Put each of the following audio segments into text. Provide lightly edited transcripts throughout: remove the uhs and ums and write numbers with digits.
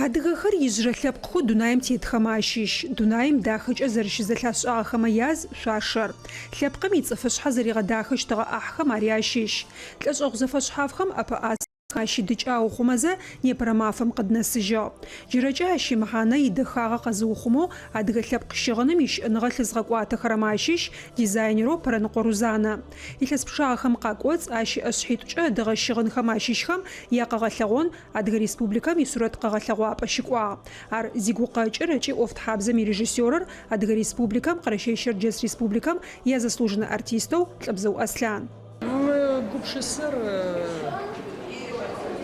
Адыгэхэр ижрэ лъэпкъху дунаим тетхэм ащыщ, дунаим дахэкӏэ зэрыщызэлъашӏагъэхэмэ яз шъуашэр. Лъэпкъым ицӏыфышъхьэ зэригъэдахэщтыгъэ ӏахьхэм ари ащыщ. Лӏэшӏэгъу зэфэшъхьафхэм ӏэпыӏас ащыдыкӏа ухъумэзэ Днепр мафэм къыднэсыжьыгъ. Джырэкӏэ ащимыхьанэ идэхагъэ къэзыухъумэу адыгэ лъэпкъ щыгъыным ищыӏэныгъэ лъызгъэкӏуатэхэрэм ащыщ дизайнерэу Пэрэныкъо Рузанэ. Илъэс пшагъэхэм къакӏоцӏ ащыӏэ шъхьитӏукӏэ адыгэ щыгъынхэм ащыщхэм якъэгъэлъэгъон Адыгэ Республикэм исурэт къэгъэлъэгъуапӏэ щыкӏуагъ. Ар зигукъэкӏыр ыкӏи ӏофтхьабзэм ирежиссёрыр Адыгэ Республикэм Къэрэщей Щэрджэс Республикэм язаслуженный артистэу Лӏэбзэу Аслъан. Гупшысыр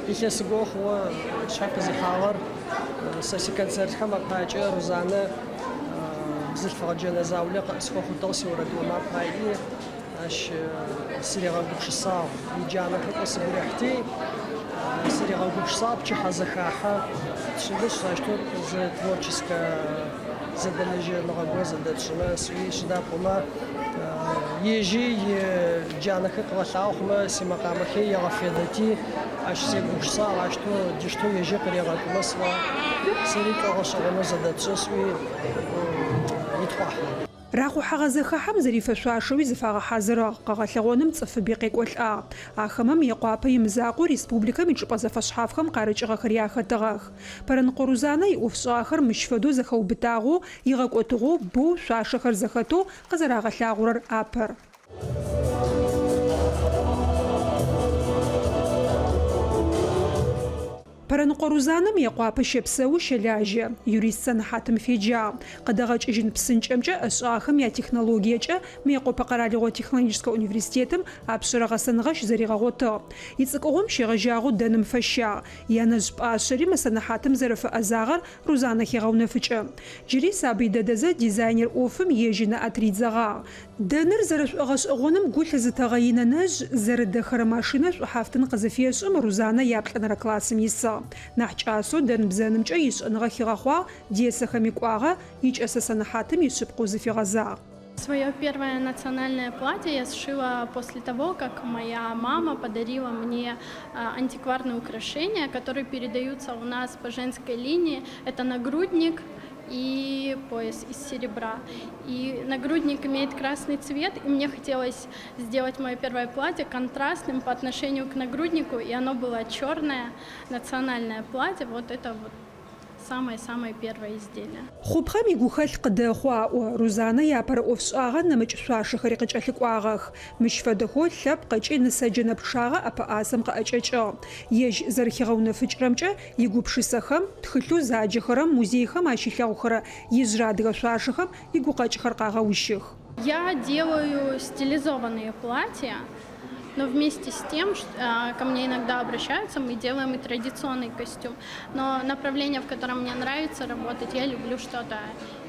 илъэсыгъохъуэ щхьэ къызихьагъэр сэ концертхэм апакӏэ Рузанэ бзылъфыгъэ джэнэзаулэ къэсхуэхъутыгъ сиурэдыгъэмэ апаи ащ сыригъэгупшысагъ иджанэхэр къысыгурихьти сыригъэгупшысагъ пчыхьэ зэхахьэ тшылышъ ащтэу зы творческэ зэдэлэжьэныгъэ зэдэтшӏымэ сыуи щыдапӏэмэ ежьи джанэхэр къыгъэлъагъохмэ симакъамэхи егъэфедэти ащ сегупшысагъ ащтэу диштэу ежьи къырегъэкӏумэ сыгъэ сэри кӏэгъэшӏэгъонэу зэдэтшӏы сыуи итхъуахь. Рахъухьэгъэ зэхахьэм зэрифэшъуашэуи зыфагъэхьазырыгъ, къэгъэлъэгъоным цӏыфыби къекӏолӏагъ. Ахэмэм екъуапэ имызакъоу республикэм ичӏыпӏэ зэфэшъхьафхэм къарыкӏыгъэхэр яхэтыгъэх. Пэрэныкъо Рузанэ иӏофшӏагъэхэр мыщ фэдэу зэхэубытагъэу игъэкӏотыгъэу боу шъуашэхэр зэхэтэу къызэрагъэлъагъорэр апэр. Пэрэныкъо Рузанэм екъуапэ щепсэу щэлажьэ, юрист сэнэхьатым феджагъ. Къыдэгъэкӏыжьын псынкӏэмкӏэ ӏэшӏагъэхэм яктехнологиекӏэ Мэекъуапэ Къэралыгъо технологическэ университетым апшъэрэ гъэсэныгъэщ зэригъэгъотыгъ. Ицӏыкӏыгъом щегъэжьагъэу дэным фэщагъ. Янэжъ пӏашъэри мы сэнэхьатым зэрэфэӏэзагъэр Рузанэ хегъэунэфыкӏэ. Джыри сабый дэдэзэ дизайнер ӏофым ежьынэ атридзэгъагъ. Дэныр зэрэшӏогъэшӏэгъоным гу лъызытэгъэинэ нэжъ зэрыдэхэрэ машинэ шӏухьафтын къызыфешӏым Рузанэ яплӏэнэрэ классым исыгъ. Нахь кӏасэу дэн бзэнымкӏэ ишӏэныгъэ хигъэхъуагъ, диэсэхэми кӏуагъэ, икӏэсэ сэнэхьатым ишъыпкъэу зыфигъэзагъ. Свое первое национальное платье я сшила после того, как моя мама подарила мне антикварные украшения, которые передаются у нас по женской линии. Это нагрудник и пояс из серебра. И нагрудник имеет красный цвет, и мне хотелось сделать мое первое платье контрастным по отношению к нагруднику, и оно было черное, национальное платье. Вот это вот самое-самое первое изделие. Хъупхъэм игухэлъ къыдэхъуаӏо Рузанэ япэрэ ӏофшӏагъэ нэмыкӏ шъуашэхэри къыкӏэлъыкӏуагъэх. Мыщ фэдэхэу лъэпкъ ыкӏи нысэджэнэ пшагъэ ӏэпыӏасэм къыӏэкӏэкӏыгъ. Ежь зэрыхигъэунэфыкӏрэмкӏэ игупшысэхэм, тхылъэу заджэхэрэм, музейхэм ащилъэгъухэрэ ижрэ адыгэ шъуашэхэм игукъэкӏхэр къагъэущых. Я делаю стилизованные платья. Но вместе с тем, ко мне иногда обращаются, мы делаем и традиционный костюм. Но направление, в котором мне нравится работать, я люблю что-то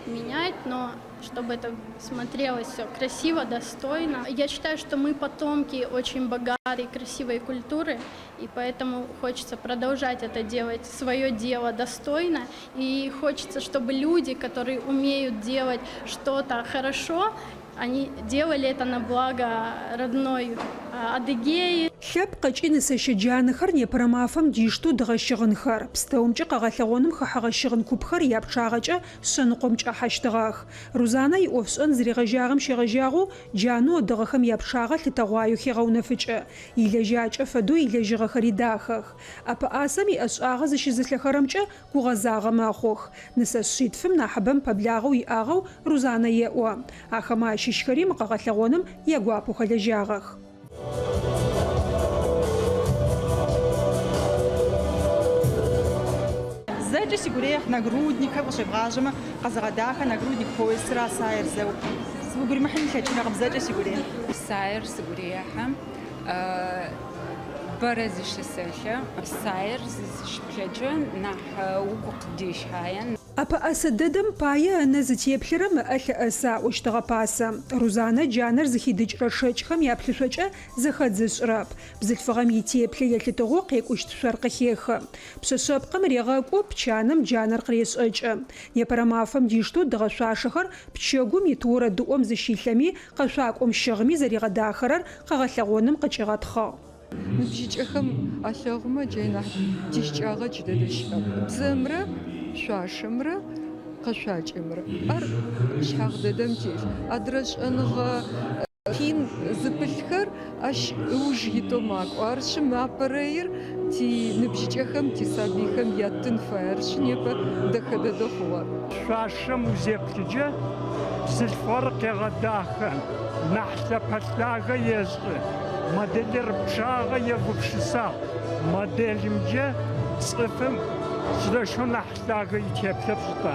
менять, но чтобы это смотрелось все красиво, достойно. Я считаю, что мы потомки очень богатой, красивой культуры, и поэтому хочется продолжать это делать, свое дело достойно. И хочется, чтобы люди, которые умеют делать что-то хорошо, они делали это на благо родной Адыгеи. Лъэпкъ ыкӏи нысэщэ джанэхэр Днепр мафэм диштэу дыгъэщыгъынхэр, пстэумкӏэ къэгъэлъэгъоным хыхьэгъэщыгъын купхэр япчъагъэкӏэ шъэныкъом кӏэхьэщтыгъэх. Рузанэ иӏофшӏэн зыригъэжьагъэм щегъэжьагъэу джанэу ыдыгъэхэм япшъагъэ лъытэгъуаеу хегъэунэфыкӏы. Илэжьакӏэ фэдэу илэжьыгъэхэри дахэх. Ӏэпыӏасэм иӏэшӏагъэ зыщызылъэхэрэмкӏэ гугъэзагъэ мэхъух. Нысэс шъитфым нахьыбэм пэблагъэу иӏагъэу Рузанэ еӏо. Ахэмэ ащыщхэри мы къэгъэлъэгъоным ягуапэу хэлэжьагъэх. Зэкӏэ сигурехь нагрудникхэр къыщебгъажьэмэ къэзыгъэдаха нагрудник поясра саер зэу. Угурымыхьын лъэкӏынэгъым зэкӏэ сигурех. Саер сигурехьэ. Бэрэ зыщысэлъэ. Саер зыщыплъэкӏэ нахь угу къыдещхьае. Ӏэпыӏасэ дэдэм пае ынэ зытеплъырэ мыӏэ лъыӏэса ӏощтыгъэ пасэ. Рузанэ джанэр зыхидыкӏрэ шэкӏхэм яплъышъокӏэ зэхэдзышӏырэп. Бзылъфыгъэм итеплъэ елъытыгъэу къекӏущт шъор къыхехы. Пшъэшъэпкъым регъэкӏо пчанэм джанэр къырешӏэкӏы. Днепр мафэм диштэу дыгъэ шъуашэхэр пчэгум итыорэ дыӏом зыщилъэми къэшъуакӏом щыгъми зэригъэдахэрэр къэгъэлъэгъоным къыкӏигъэтхъыгъ. Ныбжьыкӏэхэм алъэгъумэ джайна дишкӏагъэ джыдэдэщыӏэп. Бзэмрэ шъуашэмрэ къэшъуакӏэмрэ ар шъхьагъ дэдэм телъ. Адрэ шӏэныгъэ пин зыпылъхэр ащ ыуж итӏо макӏо. Арышъы мапэрэир ти ныбжьыкӏэхэм тисабийхэм ятын фай. Арышъы непэ дэхэ дэдэ хъугъэ. Шъуашэм узеплъыкӏэ бзылъфыгъэр къегъэдахэ, нахь лъэпэлъагэ ешӏы. Моделыр пчъагъэ егупшысагъ. Моделымкӏэ цӏыфым сыдэщэу нахь лъагэ итеплъэ пшӏытӏэ.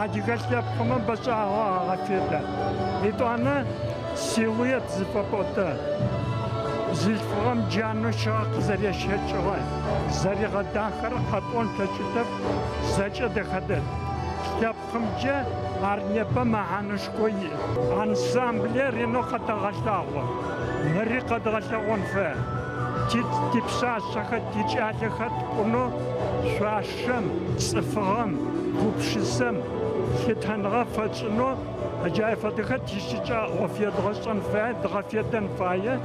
Адыгэ лъэпкъымэ бэшӏагъэ агъэфедэ. Етӏуанэ силуэт зыфэпӏотэ. Бзылъфыгъэм джанэу щыгъэ къызэрешъэкӏыгъэ. Зэригъэдахэр къэтӏон плъэкӏытэп зэкӏэ дэхэ дэд. Лъэпкъымкӏэ ар непэ мэхьанэшхо иӏ. Ансамблыр ренэу къэтэгъэлъагъо. Мэри къэдгъэлъэгъон фай. Типшъашъэхэр, тикӏалэхэр ткӏунэу шъуашэм, цӏыфыгъэм, гупшысэм лъытэныгъэ фэкӏынэу ыджай фэдэхэр тищыкӏэ ӏофедгъэшӏэн фае, дгъэфедэн фае,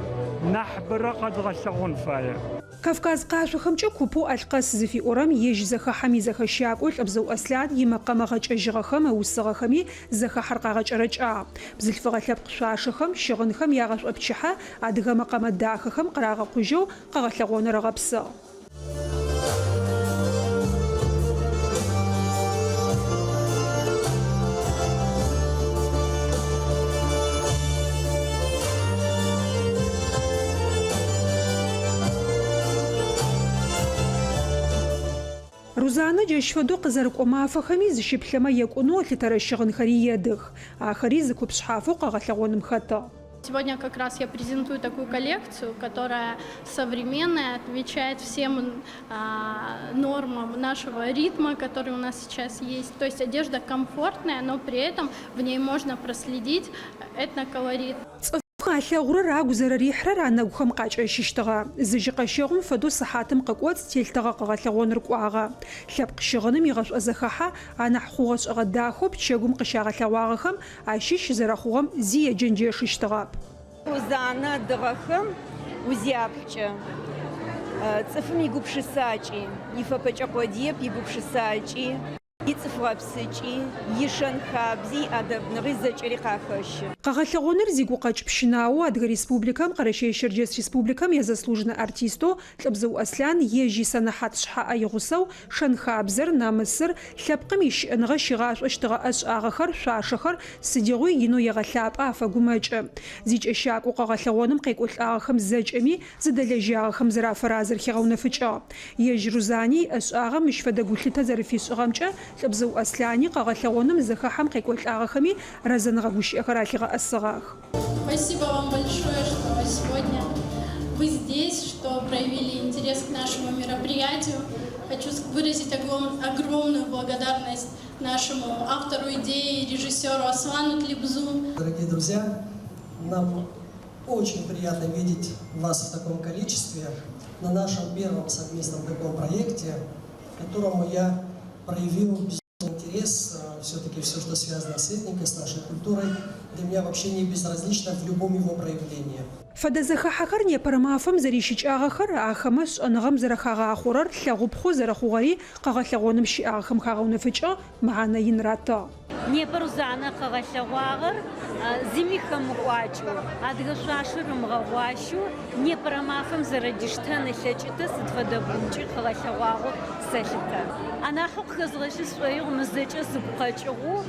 нахь бэрэ къэдгъэлъэгъон фае. Кавказ къашъохэмкӏэ купэу алкъэс зыфиӏорэм ежь зэхэхьэми зэхэщакӏоу Лӏэбзэу Аслъан имэкъэмэ гъэкӏэжьыгъэхэм ыусыгъэхэми зэхэхьэр къагъэкӏэрэкӏагъ. Бзылъфыгъэ лъэпкъ шъуашэхэм, щыгъынхэм ягъэшӏопчыхьэ адыгэ мэкъэмэ дахэхэм къырагъэкъужьэу къэгъэлъэгъоныр ыгъэпсыгъ. Рузанэ джащ фэдэу къызэрыкӏо мафэхэми зыщыплъэмэ екӏонэу лъытэрэ щыгъынхэри едых. Ахэри зыкупшъхьафэу къэгъэлъэгъоным хэтыгъ. Сегодня как раз я презентую такую коллекцию, которая современная, отвечает всем нормам нашего ритма, который у нас сейчас есть. То есть одежда комфортная, но при этом в ней можно проследить этноколорит. Алъэгъурэр агу зэрырихьрэр анэгухэм къакӏэщыщтыгъэ. Зыжьы къэщэгъум фэдэу сыхьатым къыкӏоц телътыгъэ къэгъэлъэгъоныр кӏуагъэ. Лъэпкъ щыгъыным игъэшӏо зэхахьэ анахь хъугъэ шӏыгъэ дахэу пчэгум къыщагъэлъэгъуагъэхэм ащыщ зэрэхъугъэм зи еджэнджэшыщтыгъэп. Узанэ дыгъэхэм узяпкӏэ. Цӏыфым игупшысакӏи, ифэпэкӏэ къодиеп игупшысакӏи, ицӏыфыгъэпсыкӏи, ишэнхабзи, адэбныгъи зэкӏэри къахэщы. Къэгъэлъэгъоныр зигукъэкӏ пщынауэ Адыгэ Республикэм, Къэрэщей Щэрджэс Республикэм я заслуженный артистэу Лӏэбзэу Аслъан ежьи сэнэхьат шъхьаӏэ игъусэу шэнхабзэр, намысыр, лъэпкъым ищыӏэныгъэ щигъашӏощтыгъэ ӏэшӏагъэхэр, шъуашэхэр сыдигъуи инэу егъэлъапӏэ афэгумэкӏы. Зикӏэщакӏо къэгъэлъэгъоным къекӏолӏагъэхэм зэкӏэми зыдэлэжьагъэхэм зырафэразыр хигъэунэфыкӏыгъ. Ежь Рузани ӏэшӏагъэм мыщ фэдэ гулъытэ зэрыфишӏыгъэмкӏэ Лӏэбзэу Аслъани къэгъэлъэгъоным зэхэхьэм къекӏолӏагъэхэми разэныгъэгущыӏэхэр ахигъэӏэсыгъэх. Спасибо вам большое, что сегодня вы здесь, что проявили интерес к нашему мероприятию. Хочу выразить огромную благодарность нашему автору идеи, режиссеру Аслану Тлебзу. Дорогие друзья, нам очень приятно видеть вас в таком количестве на нашем первом совместном таком проекте, которому я проявил интерес. Все-таки все, что связано с этникой, с нашей культурой, для меня вообще не безразлично в любом его проявлении. Фэдэ зэхахьэхэр непэрэ мафэм зэрищыкӏагъэхэр ахэмэ шӏэныгъэм зэрэхагъахъурэр лъэгъупхъэу зэрэхъугъэри къэгъэлъэгъоным щыӏагъэхэм хагъэунэфыкӏэ мэхьанэ ин рата. Непэ Рузанэ къэгъэлъэгъуагъэр зими хэмыӏуакӏэу, адыгэ шъуашэр ымыгъэгъуащэу, непэрэ мафэм зэрэдыщтэн ылъэкӏытэ сыд фэдэ гумкӏи къэгъэлъэгъуагъэу сэлъытэ. Анахьэу къыхэзгъэщы сшӏоигъу мызэкӏэ сыгукъэкӏыгъу,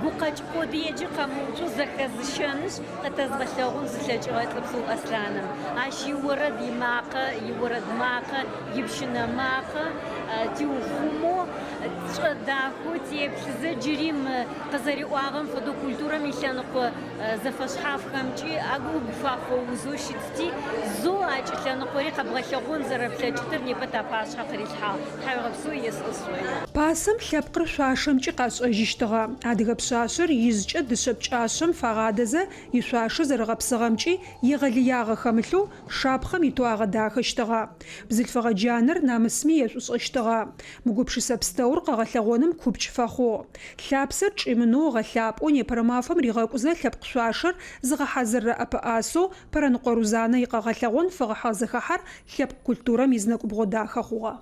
гукъэкӏ къодыеджи къэмыуцу зэхэзыщэнышъ къытэзгъэлъэгъун зылъэкӏыгъэ Лӏэбзэу Аслъаным. Ащ иорэд имакъэ, иорэд макъэ, ипщынэ макъэ, тиухъумэу шӏэ дахэу теплъызэ джыри къызэриӏуагъэм фэдэу культурэм илъэныкъо зэфэшъхьафхэмкӏи агу гуфахъоузэу щытти, зо акӏы лъэныкъори къэбгъэлъэгъун зэрэплъэкӏытыр непэ тапашъхьэ къырилъхьагъ. Тхьауегъэпсэу есӏысои. Пасэм лъэпкъыр шъуашэмкӏи къашӏэжьыщтыгъэ. Адыгэ пшъашъэр изкӏэ дышъэ пкӏашъэм фагъадэзэ ишъуашэ зэрыгъэпсыгъэмкӏи егъэлыягъэ хэмылъэу шапхъэм итоагъэ дахэщтыгъэ. Бзылъфыгъэ джанэр намысми ешӏушӏэщтыгъэ. Мыгупшысэ пстэур къэгъэлъэгъоным купчӏ фэхъугъ. Лъапсэр чӏым шӏимынэу гъэлъапӏэу непэрэ мафэм ригъэкӏузэ лъэпкъ шъуашэр зыгъэхьазыррэ ӏэпыӏасэу Пэрэныкъо Рузанэ икъэгъэлъэгъон фэгъэхьыгъ зэхахьэр лъэпкъ культурэм изнэкӏубгъо дахэ хъугъэ.